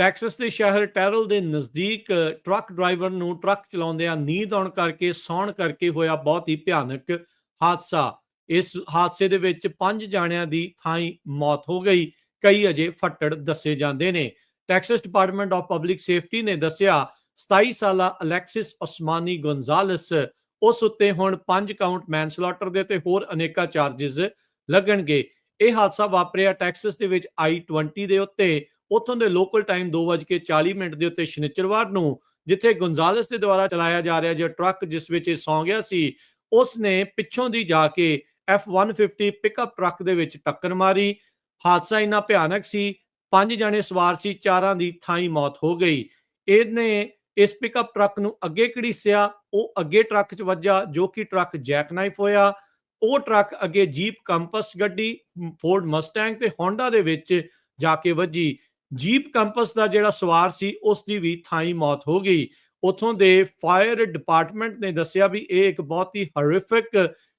Texas ਦੇ ਸ਼ਹਿਰ ਟੈਰਲ ਦੇ ਨਜ਼ਦੀਕ ਟਰੱਕ ਡਰਾਈਵਰ ਨੂੰ ਟਰੱਕ ਚਲਾਉਂਦਿਆਂ ਨੀਂਦ ਆਉਣ ਕਰਕੇ ਸੌਣ ਕਰਕੇ ਹੋਇਆ ਬਹੁਤ ਹੀ ਭਿਆਨਕ ਹਾਦਸਾ। ਇਸ ਹਾਦਸੇ ਦੇ ਵਿੱਚ 5 ਜਾਣਿਆਂ ਦੀ ਥਾਈਂ ਮੌਤ ਹੋ ਗਈ, ਕਈ ਅਜੇ ਫੱਟੜ ਦੱਸੇ ਜਾਂਦੇ ਨੇ। Texas department of public safety ਨੇ ਦੱਸਿਆ 27 ਸਾਲਾ ਅਲੈਕਸਿਸ ਓਸਮਾਨੀ ਗੋਨਜ਼ਾਲਸ ਉਸ ਉੱਤੇ ਹੁਣ 5 ਕਾਊਂਟ ਮੈਨਸਲੌਟਰ ਦੇ ਤੇ ਹੋਰ ਅਨੇਕਾਂ ਚਾਰजेस ਲੱਗਣਗੇ। ਇਹ ਹਾਦਸਾ ਵਾਪਰਿਆ ਟੈਕਸਸ ਦੇ ਵਿੱਚ I-20 ਦੇ ਉੱਤੇ ਉੱਥੋਂ ਦੇ ਲੋਕਲ ਟਾਈਮ 2:40 ਦੇ ਉੱਤੇ ਸ਼ਨੀਚਰਵਾਰ ਨੂੰ, ਜਿੱਥੇ ਗੋਨਜ਼ਾਲਸ ਦੇ ਦੁਆਰਾ ਚਲਾਇਆ ਜਾ ਰਿਹਾ ਜੋ ਟਰੱਕ ਜਿਸ ਵਿੱਚ ਇਹ ਸੌਂ ਗਿਆ ਸੀ, ਉਸ ਨੇ ਪਿੱਛੋਂ ਦੀ ਜਾ ਕੇ F-150 ਪਿਕਅਪ ਟਰੱਕ ਦੇ ਵਿੱਚ ਟੱਕਰ ਮਾਰੀ। ਹਾਦਸਾ ਇੰਨਾ ਭਿਆਨਕ ਸੀ, 5 ਜਣੇ ਸਵਾਰ ਸੀ, 4 ਦੀ ਥਾਈਂ ਮੌਤ ਹੋ ਗਈ। ਇਹਨੇ ਇਸ ਪਿਕਅਪ ਟਰੱਕ ਨੂੰ ਅੱਗੇ ਘੜੀਸਿਆ, ਉਹ ਅੱਗੇ ਟਰੱਕ 'ਚ ਵੱਜਾ ਜੋ ਕਿ ਟਰੱਕ ਜੈਕਨਾਈਫ ਹੋਇਆ। ਉਹ ਟਰੱਕ ਅੱਗੇ ਜੀਪ ਕੰਪਸ ਗੱਡੀ, ਫੋਰਡ ਮਸਟੈਂਗ ਤੇ ਹੋਂਡਾ ਦੇ ਵਿੱਚ ਜਾ ਕੇ ਵੱਜੀ। ਜੀਪ ਕੰਪਸ ਦਾ ਜਿਹੜਾ ਸਵਾਰ ਸੀ ਉਸ ਦੀ ਵੀ ਥਾਈਂ ਮੌਤ ਹੋ ਗਈ। ਉੱਥੋਂ ਦੇ ਫਾਇਰ ਡਿਪਾਰਟਮੈਂਟ ਨੇ ਦੱਸਿਆ ਵੀ ਇਹ ਇੱਕ ਬਹੁਤ ਹੀ ਹੌਰਿਫਿਕ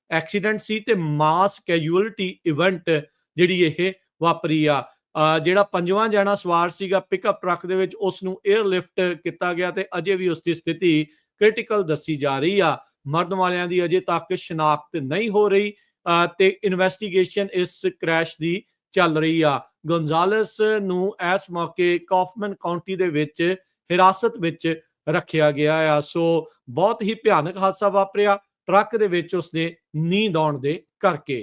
ਐਕਸੀਡੈਂਟ ਸੀ ਤੇ ਮਾਸ ਕੈਜੂਅਲਟੀ ਇਵੈਂਟ ਜਿਹੜੀ ਇਹ ਵਾਪਰੀ ਆ। ਜਿਹੜਾ 5ਵਾਂ ਜਣਾ ਸਵਾਰ ਸੀਗਾ ਪਿਕਅਪ ਟਰੱਕ ਦੇ ਵਿੱਚ, ਉਸ ਨੂੰ 에ਅਰਲਿਫਟ ਕੀਤਾ ਗਿਆ ਤੇ ਅਜੇ ਵੀ ਉਸ ਦੀ ਸਥਿਤੀ ਕ੍ਰਿਟੀਕਲ ਦੱਸੀ ਜਾ ਰਹੀ ਆ। ਮਰਨ ਵਾਲਿਆਂ ਦੀ ਅਜੇ ਤੱਕ ਸ਼ਨਾਖਤ ਨਹੀਂ ਹੋ ਰਹੀ ਤੇ ਇਨਵੈਸਟੀਗੇਸ਼ਨ ਇਸ ਕ੍ਰੈਸ਼ ਦੀ ਚੱਲ ਰਹੀ ਆ। ਗੋਨਜ਼ਾਲਸ ਨੂੰ ਇਸ ਮੌਕੇ ਕਾਫਮਨ ਕਾਉਂਟੀ ਦੇ ਵਿੱਚ ਹਿਰਾਸਤ ਵਿੱਚ ਰੱਖਿਆ ਗਿਆ ਆ। ਸੋ ਬਹੁਤ ਹੀ ਭਿਆਨਕ ਹਾਦਸਾ ਵਾਪਰਿਆ ਟਰੱਕ ਦੇ ਵਿੱਚ ਉਸਦੇ ਨੀਂਦ ਆਉਣ ਦੇ ਕਰਕੇ।